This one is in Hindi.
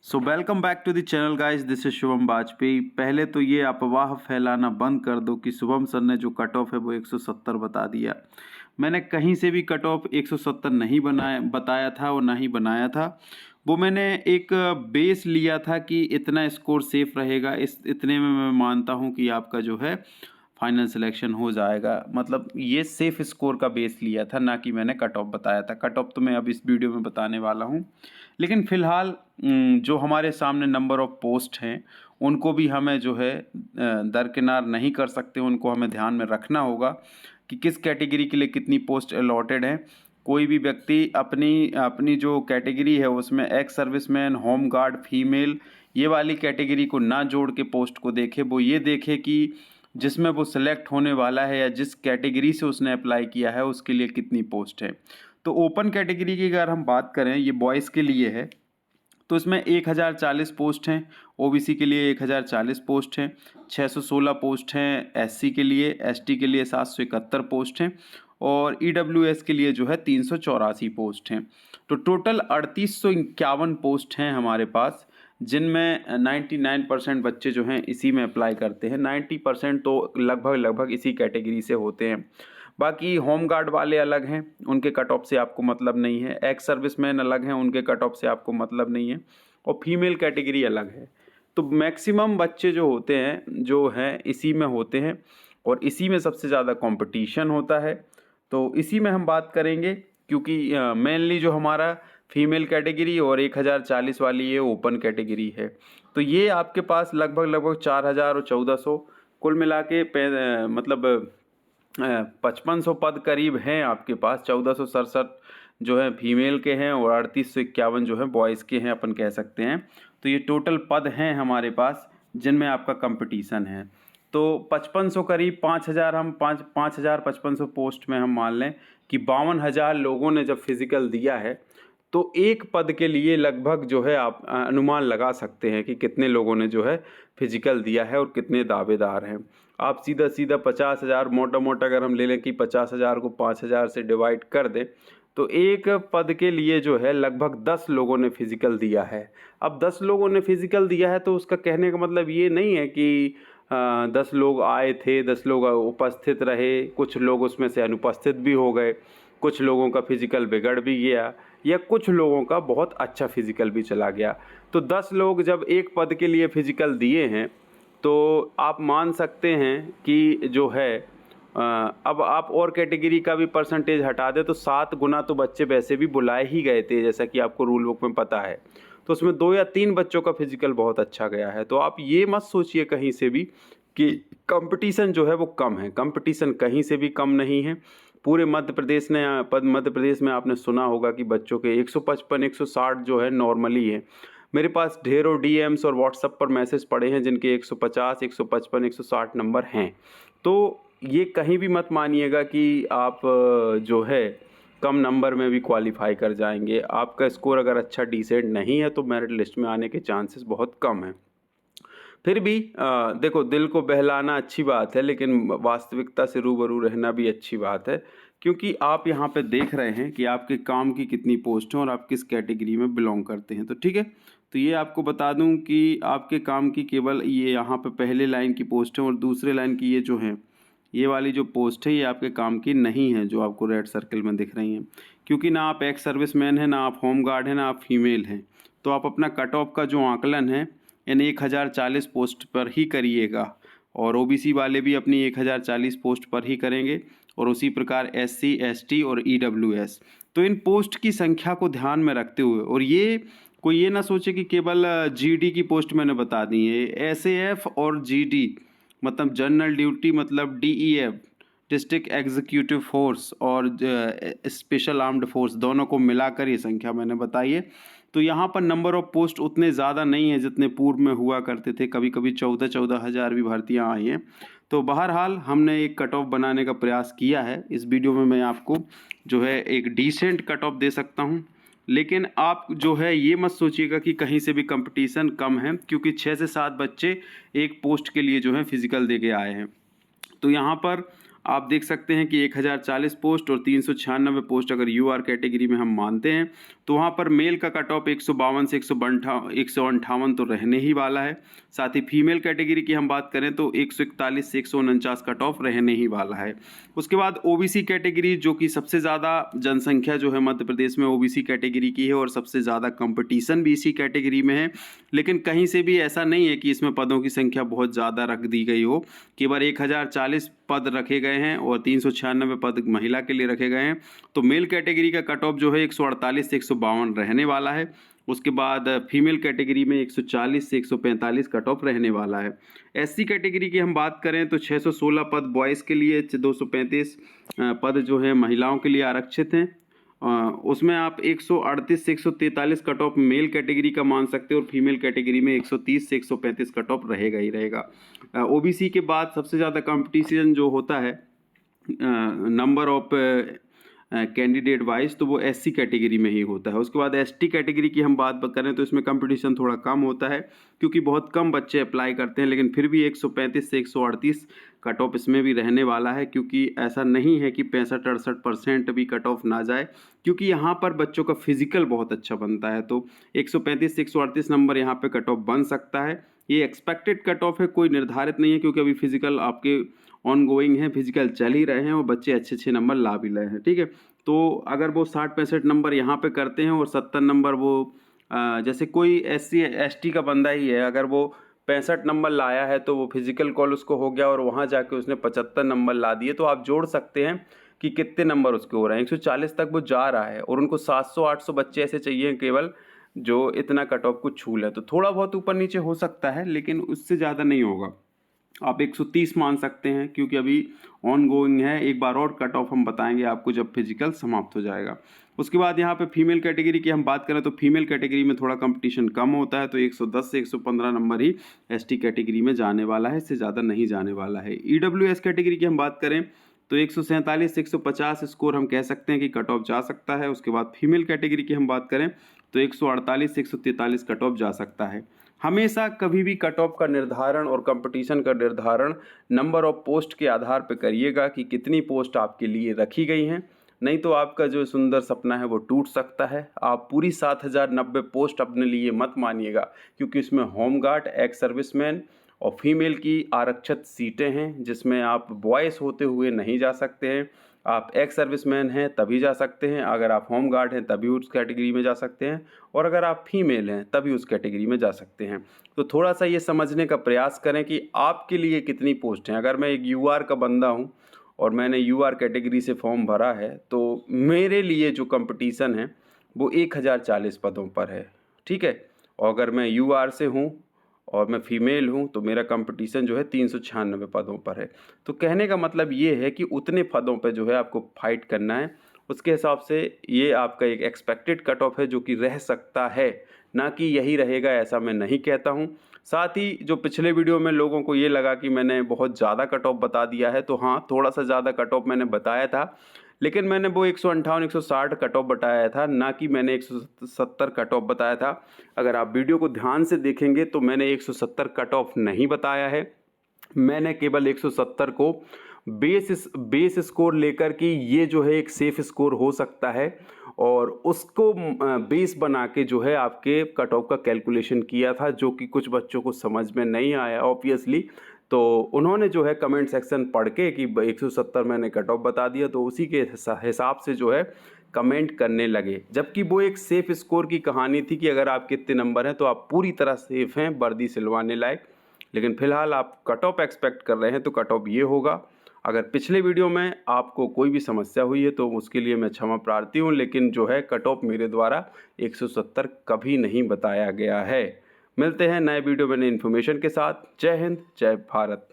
So welcome back to the channel guys, this is Shubham Vajpayee. पहले तो ये अफवाह फैलाना बंद कर दो कि शुभम सर ने जो कट ऑफ है वो 170 बता दिया। मैंने कहीं से भी कट ऑफ 170 नहीं बताया था और ना ही बनाया था। वो मैंने एक बेस लिया था कि इतना स्कोर सेफ रहेगा, इस इतने में मैं मानता हूँ कि आपका जो है फाइनल सिलेक्शन हो जाएगा। मतलब ये सेफ स्कोर का बेस लिया था, ना कि मैंने कट ऑफ बताया था। कट ऑफ तो मैं अब इस वीडियो में बताने वाला हूँ। लेकिन फ़िलहाल जो हमारे सामने नंबर ऑफ़ पोस्ट हैं उनको भी हमें जो है दरकिनार नहीं कर सकते। उनको हमें ध्यान में रखना होगा कि किस कैटेगरी के लिए कितनी पोस्ट अलॉटेड है। कोई भी व्यक्ति अपनी अपनी जो कैटेगरी है उसमें ex serviceman, home guard, female, ये वाली कैटेगरी को ना जोड़ के पोस्ट को देखे। वो ये देखे कि जिसमें वो सिलेक्ट होने वाला है या जिस कैटेगरी से उसने अप्लाई किया है उसके लिए कितनी पोस्ट है। तो ओपन कैटेगरी की अगर हम बात करें, ये बॉयज़ के लिए है, तो इसमें 1040 पोस्ट हैं। ओबीसी के लिए 1040 पोस्ट हैं, 616 पोस्ट हैं एससी के लिए, एसटी के लिए 771 पोस्ट हैं और ईडब्ल्यूएस के लिए जो है 384 पोस्ट हैं। तो टोटल 3851 पोस्ट हैं हमारे पास, जिनमें 99% बच्चे जो हैं इसी में अप्लाई करते हैं। 90% तो लगभग इसी कैटेगरी से होते हैं। बाकी होम गार्ड वाले अलग हैं, उनके कट ऑफ से आपको मतलब नहीं है। एक्स सर्विसमैन अलग हैं, उनके कट ऑफ से आपको मतलब नहीं है। और फीमेल कैटेगरी अलग है। तो मैक्सिमम बच्चे जो होते हैं जो हैं इसी में होते हैं और इसी में सबसे ज़्यादा कंपटीशन होता है। तो इसी में हम बात करेंगे, क्योंकि मेनली जो हमारा फीमेल कैटेगरी और 1040 वाली ये ओपन कैटेगरी है। तो ये आपके पास लगभग 4000 और 1400 कुल मिला के मतलब 5500 पद करीब हैं आपके पास। 1467 जो है फीमेल के हैं और 3851 जो है बॉयज़ के हैं, अपन कह सकते हैं। तो ये टोटल पद हैं हमारे पास जिनमें आपका कंपटीशन है। तो 5500 करीब 5000, हम 5000 5500 पोस्ट में हम मान लें कि 52,000 लोगों ने जब फिजिकल दिया है, तो एक पद के लिए लगभग जो है आप अनुमान लगा सकते हैं कि कितने लोगों ने जो है फिजिकल दिया है और कितने दावेदार हैं। आप सीधा 50,000 मोटा अगर हम ले लें कि 50,000 को 5,000 से डिवाइड कर दें, तो एक पद के लिए जो है लगभग 10 लोगों ने फिजिकल दिया है। अब 10 लोगों ने फिजिकल दिया है तो उसका कहने का मतलब ये नहीं है कि 10 लोग आए थे, 10 लोग उपस्थित रहे, कुछ लोग उसमें से अनुपस्थित भी हो गए, कुछ लोगों का फिजिकल बिगड़ भी गया या कुछ लोगों का बहुत अच्छा फिजिकल भी चला गया। तो 10 लोग जब एक पद के लिए फिजिकल दिए हैं तो आप मान सकते हैं कि जो है अब आप और कैटेगरी का भी परसेंटेज हटा दें तो 7 गुना तो बच्चे वैसे भी बुलाए ही गए थे, जैसा कि आपको रूल बुक में पता है। तो उसमें 2 या 3 बच्चों का फिजिकल बहुत अच्छा गया है। तो आप ये मत सोचिए कहीं से भी कि कंपटीशन जो है वो कम है। कंपटीशन कहीं से भी कम नहीं है। पूरे मध्य प्रदेश में आपने सुना होगा कि बच्चों के 155 160 जो है नॉर्मली है। मेरे पास ढेरों डीएम्स और व्हाट्सएप पर मैसेज पड़े हैं जिनके 150 155 160 नंबर हैं। तो ये कहीं भी मत मानिएगा कि आप जो है कम नंबर में भी क्वालिफाई कर जाएंगे। आपका स्कोर अगर अच्छा डिसेंट नहीं है तो मेरिट लिस्ट में आने के चांसेस बहुत कम हैं। फिर भी देखो, दिल को बहलाना अच्छी बात है, लेकिन वास्तविकता से रूबरू रहना भी अच्छी बात है। क्योंकि आप यहाँ पे देख रहे हैं कि आपके काम की कितनी पोस्ट हैं और आप किस कैटेगरी में बिलोंग करते हैं। तो ठीक है, तो ये आपको बता दूं कि आपके काम की केवल ये यहाँ पे पहले लाइन की पोस्ट है और दूसरे लाइन की ये जो है, ये वाली जो पोस्ट है ये आपके काम की नहीं है, जो आपको रेड सर्कल में दिख रही हैं। क्योंकि ना आप एक्स सर्विसमैन हैं, ना आप होम गार्ड हैं, ना आप फीमेल हैं। तो आप अपना कट ऑफ का जो आकलन है यानी 1040 पोस्ट पर ही करिएगा और ओबीसी वाले भी अपनी 1040 पोस्ट पर ही करेंगे और उसी प्रकार एससी, एसटी और ईडब्ल्यूएस। तो इन पोस्ट की संख्या को ध्यान में रखते हुए, और ये कोई ये ना सोचे कि केवल जीडी की पोस्ट मैंने बता दी है। एसएएफ और जीडी मतलब जनरल ड्यूटी मतलब डीईएफ, डिस्ट्रिक्ट एग्जीक्यूटिव फोर्स और स्पेशल आर्म्ड फोर्स, दोनों को मिलाकर ये संख्या मैंने बताई है। तो यहाँ पर नंबर ऑफ पोस्ट उतने ज़्यादा नहीं है जितने पूर्व में हुआ करते थे। कभी कभी 14,000 भी भर्तियाँ आई हैं। तो बहरहाल हमने एक कट ऑफ बनाने का प्रयास किया है। इस वीडियो में मैं आपको जो है एक डिसेंट कट ऑफ दे सकता हूँ, लेकिन आप जो है ये मत सोचिएगा कि कहीं से भी कंपटीशन कम है, क्योंकि 6 से 7 बच्चे एक पोस्ट के लिए जो है फिजिकल दे के आए हैं। तो यहाँ पर आप देख सकते हैं कि 1040 पोस्ट और 396 पोस्ट अगर यूआर कैटेगरी में हम मानते हैं तो वहाँ पर मेल का कट ऑफ 152 से 158 तो रहने ही वाला है। साथ ही फीमेल कैटेगरी की हम बात करें तो 141 से 149 कट ऑफ रहने ही वाला है। उसके बाद ओबीसी कैटेगरी, जो कि सबसे ज़्यादा जनसंख्या जो है मध्य प्रदेश में ओबीसी कैटेगरी की है और सबसे ज़्यादा कंपटीशन भी इसी कैटेगरी में है। लेकिन कहीं से भी ऐसा नहीं है कि इसमें पदों की संख्या बहुत ज़्यादा रख दी गई हो। केवल 1040 पद रखे गए हैं और 396 पद महिला के लिए रखे गए हैं। तो मेल कैटेगरी का कट ऑफ जो है 148 से 152 रहने वाला है। उसके बाद फीमेल कैटेगरी में 140 से 145 कट ऑफ रहने वाला है। एससी कैटेगरी की हम बात करें तो 616 पद बॉयज़ के लिए, 235 पद जो है महिलाओं के लिए आरक्षित हैं। उसमें आप 138 से 143 कट ऑफ मेल कैटेगरी का मान सकते हो और फीमेल कैटेगरी में 130 से 135 कट ऑफ रहेगा ही रहेगा। ओबीसी के बाद सबसे ज़्यादा कंपटीशन जो होता है नंबर ऑफ कैंडिडेट वाइज, तो वो एससी कैटेगरी में ही होता है। उसके बाद एसटी कैटेगरी की हम बात करें तो इसमें कंपटीशन थोड़ा कम होता है क्योंकि बहुत कम बच्चे अप्लाई करते हैं, लेकिन फिर भी 135 से 138 कट ऑफ इसमें भी रहने वाला है क्योंकि ऐसा नहीं है कि 65-68% भी कट ऑफ ना जाए, क्योंकि यहाँ पर बच्चों का फिजिकल बहुत अच्छा बनता है। तो 135 से 138 नंबर यहाँ पे कट ऑफ बन सकता है। ये एक्सपेक्टेड कट ऑफ है, कोई निर्धारित नहीं है क्योंकि अभी फिजिकल आपके ऑन गोइंग है, फिजिकल चल ही रहे हैं और बच्चे अच्छे अच्छे नंबर ला भी रहे हैं। ठीक है, तो अगर वो 60-65 नंबर यहाँ पे करते हैं और 70 नंबर वो जैसे कोई SC ST का बंदा ही है, अगर वो 65 नंबर लाया है तो वो फिजिकल कॉल उसको हो गया और वहाँ जाके उसने 75 नंबर ला दिए, तो आप जोड़ सकते हैं कि कितने नंबर उसके हो रहे हैं। 140 तक वो जा रहा है और उनको 700-800 बच्चे ऐसे चाहिए केवल जो इतना कट ऑफ को छू लें। तो थोड़ा बहुत ऊपर नीचे हो सकता है लेकिन उससे ज़्यादा नहीं होगा। आप 130 मान सकते हैं क्योंकि अभी ऑन गोइंग है। एक बार और कट ऑफ हम बताएंगे आपको जब फिजिकल समाप्त हो जाएगा। उसके बाद यहाँ पे फीमेल कैटेगरी की हम बात करें तो फीमेल कैटेगरी में थोड़ा कंपटीशन कम होता है, तो 110 से 115 नंबर ही एसटी कैटेगरी में जाने वाला है, इससे ज़्यादा नहीं जाने वाला है। ईडब्ल्यूएस कैटेगरी की हम बात करें तो 147 से 150 स्कोर हम कह सकते हैं कि कट ऑफ जा सकता है। उसके बाद फीमेल कैटेगरी की हम बात करें तो 148 से 143 कट ऑफ जा सकता है। हमेशा कभी भी कट ऑफ का निर्धारण और कंपटीशन का निर्धारण नंबर ऑफ पोस्ट के आधार पर करिएगा कि कितनी पोस्ट आपके लिए रखी गई हैं, नहीं तो आपका जो सुंदर सपना है वो टूट सकता है। आप पूरी 7090 पोस्ट अपने लिए मत मानिएगा क्योंकि इसमें होमगार्ड, एक्स सर्विसमैन और फीमेल की आरक्षित सीटें हैं जिसमें आप बॉयज़ होते हुए नहीं जा सकते हैं। आप एक्स सर्विसमैन हैं तभी जा सकते हैं, अगर आप होम गार्ड हैं तभी उस कैटेगरी में जा सकते हैं, और अगर आप फीमेल हैं तभी उस कैटेगरी में जा सकते हैं। तो थोड़ा सा ये समझने का प्रयास करें कि आपके लिए कितनी पोस्ट हैं। अगर मैं एक यूआर का बंदा हूँ और मैंने यूआर कैटेगरी से फॉर्म भरा है तो मेरे लिए जो कंपटीशन है वो 1040 पदों पर है। ठीक है, और अगर मैं यूआर से हूँ और मैं फीमेल हूँ तो मेरा कंपटीशन जो है 396 पदों पर है। तो कहने का मतलब ये है कि उतने पदों पे जो है आपको फाइट करना है। उसके हिसाब से ये आपका एक एक्सपेक्टेड कट ऑफ है जो कि रह सकता है, ना कि यही रहेगा ऐसा मैं नहीं कहता हूँ। साथ ही जो पिछले वीडियो में लोगों को ये लगा कि मैंने बहुत ज़्यादा कट ऑफ बता दिया है, तो हाँ थोड़ा सा ज़्यादा कट ऑफ मैंने बताया था, लेकिन मैंने वो 158-160 कट ऑफ बताया था, ना कि मैंने 170 कट ऑफ बताया था। अगर आप वीडियो को ध्यान से देखेंगे तो मैंने 170 कट ऑफ नहीं बताया है, मैंने केवल 170 को बेस स्कोर लेकर कि ये जो है एक सेफ स्कोर हो सकता है और उसको बेस बना के जो है आपके कट ऑफ का कैलकुलेशन किया था, जो कि कुछ बच्चों को समझ में नहीं आया ऑब्वियसली। तो उन्होंने जो है कमेंट सेक्शन पढ़ के कि 170 मैंने कट ऑफ बता दिया, तो उसी के हिसाब से जो है कमेंट करने लगे, जबकि वो एक सेफ स्कोर की कहानी थी कि अगर आप कितने नंबर हैं तो आप पूरी तरह सेफ हैं वर्दी सिलवाने लायक। लेकिन फिलहाल आप कट ऑफ एक्सपेक्ट कर रहे हैं तो कट ऑफ ये होगा। अगर पिछले वीडियो में आपको कोई भी समस्या हुई है तो उसके लिए मैं क्षमा प्रार्थी हूँ, लेकिन जो है कट ऑफ मेरे द्वारा 170 कभी नहीं बताया गया है। मिलते हैं नए वीडियो में नई इन्फॉर्मेशन के साथ। जय हिंद, जय भारत।